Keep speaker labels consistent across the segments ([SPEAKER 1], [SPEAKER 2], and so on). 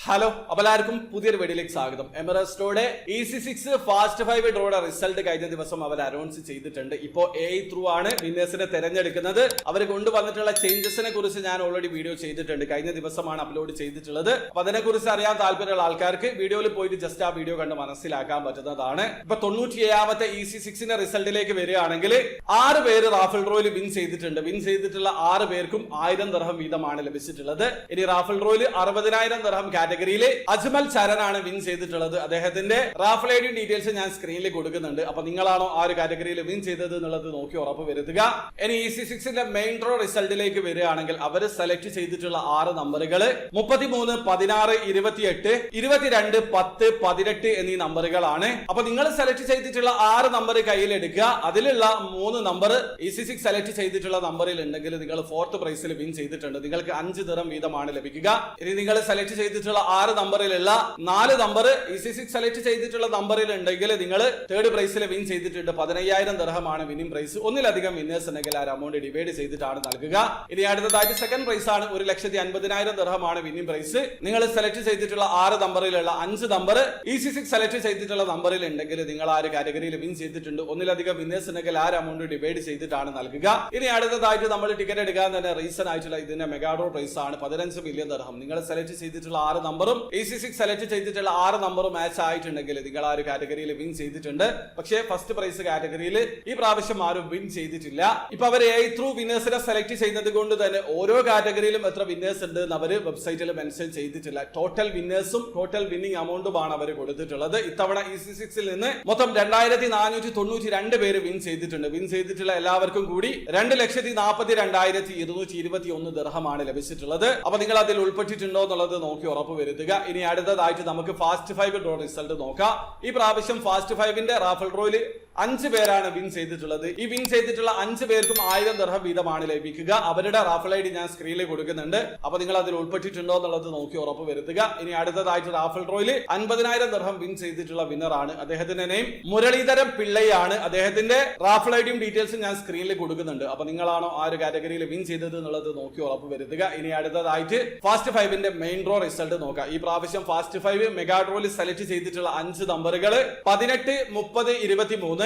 [SPEAKER 1] Hello എല്ലാവർക്കും പുതിയൊരു വീഡിയോയിലേക്ക് സ്വാഗതം. എമിറേറ്റ്സിലൂടെ EC6 ഫാസ്റ്റ് 5 ഡ്രോയുടെ റിസൾട്ട് കഴിഞ്ഞ ദിവസം അവർ അനൗൺസ് ചെയ്തിട്ടുണ്ട്. ഇപ്പോ AI ത്രൂ ആണ് വിന്നേഴ്സിനെ തെരഞ്ഞെടുക്കുന്നത്. അവർ കൊണ്ടുവന്നിട്ടുള്ള ചേഞ്ചസിനെ കുറിച്ച് ഞാൻ ഓൾറെഡി വീഡിയോ ചെയ്തിട്ടുണ്ട്. കഴിഞ്ഞ ദിവസമാണ് അപ്ലോഡ് ചെയ്തിട്ടുള്ളത്. അപ്പൊ അതിനെക്കുറിച്ച് അറിയാൻ താല്പര്യമുള്ള ആൾക്കാർക്ക് വീഡിയോയിൽ പോയിട്ട് ജസ്റ്റ് ആ വീഡിയോ കണ്ട് മനസ്സിലാക്കാൻ പറ്റുന്നതാണ്. ഇപ്പൊ 97ാമത്തെ EC6ന്റെ റിസൾട്ടിലേക്ക് വരികയാണെങ്കിൽ 6 പേര് റാഫൽ ഡ്രോയിൽ വിൻ ചെയ്തിട്ടുണ്ട്. വിൻ ചെയ്തിട്ടുള്ള 6 പേർക്കും 1000 ദിർഹം വീതമാണ് ലഭിച്ചിട്ടുള്ളത്. ഇനി റാഫൽ ഡ്രോയിൽ 60,000 ദിർഹം കാറ്റഗറിയിലെ അജ്മൽ ചരനാണ് വിൻ ചെയ്തിട്ടുള്ളത്. അദ്ദേഹത്തിന്റെ റാഫൽ ഐഡി ഡീറ്റെയിൽസ് ഞാൻ സ്ക്രീനിൽ കൊടുക്കുന്നുണ്ട്. അപ്പൊ നിങ്ങളാണോ ആ ഒരു കാറ്റഗറിയിൽ വിൻ ചെയ്തത് എന്നുള്ളത് നോക്കി ഉറപ്പ് വരുത്തുക. ഇനി EC6ന്റെ മെയിൻ ഡ്രോ റിസൾട്ടിലേക്ക് വരികയാണെങ്കിൽ അവർ സെലക്ട് ചെയ്തിട്ടുള്ള 6 നമ്പറുകൾ 33, 16, 28, 22, 10, 18 എന്നീ നമ്പറുകളാണ്. അപ്പൊ നിങ്ങൾ സെലക്ട് ചെയ്തിട്ടുള്ള 6 നമ്പർ കയ്യിലെടുക്കുക. അതിലുള്ള 3 നമ്പർ EC6 സെലക്ട് ചെയ്തിട്ടുള്ള നമ്പറിൽ ഉണ്ടെങ്കിൽ നിങ്ങൾ 4th പ്രൈസിൽ വിൻ ചെയ്തിട്ടുണ്ട്. നിങ്ങൾക്ക് 5 ദിർഹം വീതമാണ് ലഭിക്കുക. ഇനി നിങ്ങൾ സെലക്ട് ചെയ്തിട്ടുള്ള 6 നമ്പറിലുള്ള 4 നമ്പർ EC6 സെലക്ട് ചെയ്തിട്ടുള്ള നമ്പറിൽ ഉണ്ടെങ്കിൽ നിങ്ങൾ 3rd പ്രൈസിൽ വിൻ ചെയ്തിട്ടുണ്ട്. 15,000 ദിർഹമാണ് വിന്നിംഗ് പ്രൈസ്. ഒന്നിലധികം വിന്നേഴ്സ് ഉണ്ടെങ്കിൽ ആ അമൗണ്ട് ഡിവൈഡ് ചെയ്തിട്ടാണ് നൽകുക. ഇനി അടുത്തതായിട്ട് സെക്കൻഡ് പ്രൈസ് ആണ് 1,50,000 ദിർഹമാണ് വിന്നിംഗ് പ്രൈസ്. നിങ്ങൾ സെലക്ട് ചെയ്തിട്ടുള്ള 6 നമ്പറിലുള്ള 5 നമ്പർ EC6 സെലക്ട് ചെയ്തിട്ടുള്ള നമ്പറിൽ ഉണ്ടെങ്കിൽ നിങ്ങൾ ആ ഒരു കാറ്റഗറിയിൽ വിൻ ചെയ്തിട്ടുണ്ട്. ഒന്നിലധികം വിന്നേഴ്സ് ഉണ്ടെങ്കിൽ ആ അമൗണ്ട് ഡിവൈഡ് ചെയ്തിട്ടാണ് നൽകുക. ഇനി അടുത്തതായിട്ട് നമ്മൾ ടിക്കറ്റ് എടുക്കാൻ തന്നെ റീസൺ ആയിട്ടുള്ള ഇതിന്റെ മെഗാഡ്രോ പ്രൈസ് ആണ് 15 മില്യൺ ദിർഹം. നിങ്ങൾ സെലക്ട് ചെയ്തിട്ടുള്ള 6 നമ്പറും EC6 സെലക്ട് ചെയ്തിട്ടുള്ള 6 നമ്പറും മാച്ച് ആയിട്ടുണ്ടെങ്കിൽ നിങ്ങൾ ആ ഒരു കാറ്റഗറിയിൽ വിൻ ചെയ്തിട്ടുണ്ട്. പക്ഷേ ഫസ്റ്റ് പ്രൈസ് കാറ്റഗറിയിൽ ഈ പ്രാവശ്യം ആരും വിൻ ചെയ്തിട്ടില്ല. ഇപ്പൊ അവർ AI ത്രൂ വിന്നേഴ്സിനെ സെലക്ട് ചെയ്യുന്നത് കൊണ്ട് തന്നെ ഓരോ കാറ്റഗറിയിലും എത്ര വിന്നേഴ്സ് ഉണ്ട് എന്ന് അവർ വെബ്സൈറ്റിൽ മെൻഷൻ ചെയ്തിട്ടില്ല. ടോട്ടൽ വിന്നേഴ്സും ടോട്ടൽ വിന്നിംഗ് അമൗണ്ടുമാണ് അവർ കൊടുത്തിട്ടുള്ളത്. ഇത്തവണ EC6ൽ നിന്ന് മൊത്തം 2492 പേര് വിൻ ചെയ്തിട്ടുണ്ട്. വിൻ ചെയ്തിട്ടുള്ള എല്ലാവർക്കും കൂടി 2,42,221 ദിർഹമാണ് ലഭിച്ചിട്ടുള്ളത്. അപ്പൊ നിങ്ങൾ അതിൽ ഉൾപ്പെട്ടിട്ടുണ്ടോ എന്നുള്ളത് നോക്കി ഉറപ്പ് വരുത്തുക. ഇനി അടുത്തതായിട്ട് നമുക്ക് ഫാസ്റ്റ് 5 ഡ്രോ റിസൾട്ട് നോക്കാം. ഈ പ്രാവശ്യം ഫാസ്റ്റ് 5ന്റെ റാഫൽ ഡ്രോയിൽ 5 പേരാണ് വിൻ ചെയ്തിട്ടുള്ളത്. ഈ വിൻ ചെയ്തിട്ടുള്ള 5 പേർക്കും 1000 ദിർഹം വീതമാണ് ലഭിക്കുക. അവരുടെ റാഫൽ ഐഡി ഞാൻ സ്ക്രീനിൽ കൊടുക്കുന്നുണ്ട്. അപ്പൊ നിങ്ങൾ അതിൽ ഉൾപ്പെട്ടിട്ടുണ്ടോ എന്നുള്ളത് നോക്കി ഉറപ്പ് വരുത്തുക. ഇനി അടുത്തതായിട്ട് റാഫൽ ഡ്രോയിൽ 50,000 ദിർഹം വിൻ ചെയ്തിട്ടുള്ള വിന്നർ ആണ്. അദ്ദേഹത്തിന്റെ നെയിം മുരളീധരൻ പിള്ളയാണ്. അദ്ദേഹത്തിന്റെ റാഫൽ ഐഡിയും ഡീറ്റെയിൽസും ഞാൻ സ്ക്രീനിൽ കൊടുക്കുന്നുണ്ട്. അപ്പൊ നിങ്ങളാണോ ആ ഒരു കാറ്റഗറിയിൽ വിൻ ചെയ്തത് എന്നുള്ളത് നോക്കി ഉറപ്പ് വരുത്തുക. ഇനി അടുത്തതായിട്ട് ഫാസ്റ്റ് 5ന്റെ മെയിൻ ഡ്രോ റിസൾട്ട് നോക്കാം. ഈ പ്രാവശ്യം ഫാസ്റ്റ് 5 മെഗാ ഡ്രോയിൽ സെലക്ട് ചെയ്തിട്ടുള്ള 5 നമ്പറുകൾ 18, 30, 23, 9,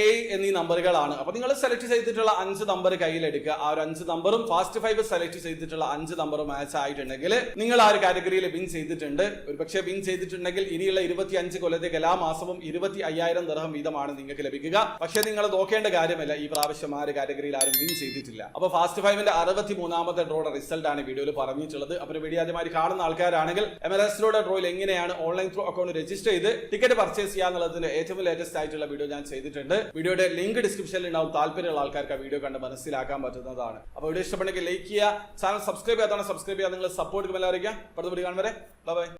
[SPEAKER 1] 7 എന്നീ നമ്പറുകളാണ്. അപ്പൊ നിങ്ങൾ സെലക്ട് ചെയ്തിട്ടുള്ള 5 നമ്പർ കയ്യിലെടുക്കുക. ആ ഒരു 5 നമ്പറും ഫാസ്റ്റ് 5 സെലക്ട് ചെയ്തിട്ടുള്ള 5 നമ്പറും മാച്ച് ആയിട്ടുണ്ടെങ്കിൽ നിങ്ങൾ ആ ഒരു കാറ്റഗറിയിൽ വിൻ ചെയ്തിട്ടുണ്ട്. ഒരു പക്ഷേ വിൻ ചെയ്തിട്ടുണ്ടെങ്കിൽ ഇനിയുള്ള 25 കൊല്ലത്തേക്ക് എല്ലാ മാസവും 25,000 ദിർഹം വീതമാണ് നിങ്ങൾക്ക് ലഭിക്കുക. പക്ഷേ നിങ്ങൾ നോക്കേണ്ട കാര്യമല്ല, ഈ പ്രാവശ്യം ആ ഒരു കാറ്റഗറിയിൽ ആരും വിൻ ചെയ്തിട്ടില്ല. അപ്പൊ ഫാസ്റ്റ് 5ന്റെ 63ാമത്തെ ഡ്രോയുടെ റിസൾട്ട് ആണ് വീഡിയോയിൽ പറഞ്ഞിട്ടുള്ളത്. അപ്പൊ വീഡിയോ ആദ്യമായി കാണുന്ന ആൾക്കാരാണെങ്കിൽ എമിറേറ്റ്സിലൂടെ ഡ്രോയിൽ എങ്ങനെയാണ് ഓൺലൈൻ ത്രൂ അക്കൗണ്ട് രജിസ്റ്റർ ചെയ്ത് ടിക്കറ്റ് പർച്ചേസ് ചെയ്യാന്നുള്ളതിന്റെ ഏറ്റവും ലേറ്റസ്റ്റ് ആയിട്ടുള്ള വീഡിയോ ഞാൻ ചെയ്തിട്ടുണ്ട്. വീഡിയോയുടെ ലിങ്ക് ഡിസ്ക്രിപ്ഷനിൽ ഉണ്ടാവും. താല്പര്യമുള്ള ആൾക്കാർക്ക് ആ വീഡിയോ കണ്ട് മനസ്സിലാക്കാൻ പറ്റുന്നതാണ്. അപ്പോൾ വീഡിയോ ഇഷ്ടപ്പെട്ടെങ്കിൽ ലൈക്ക് ചെയ്യുക, ചാനൽ സബ്സ്ക്രൈബ് ചെയ്യാത്തതാണ് സബ്സ്ക്രൈബ് ചെയ്യുക. നിങ്ങൾ സപ്പോർട്ട് എല്ലാവരും അടുത്ത വീഡിയോ കാണും വരെ ബൈ.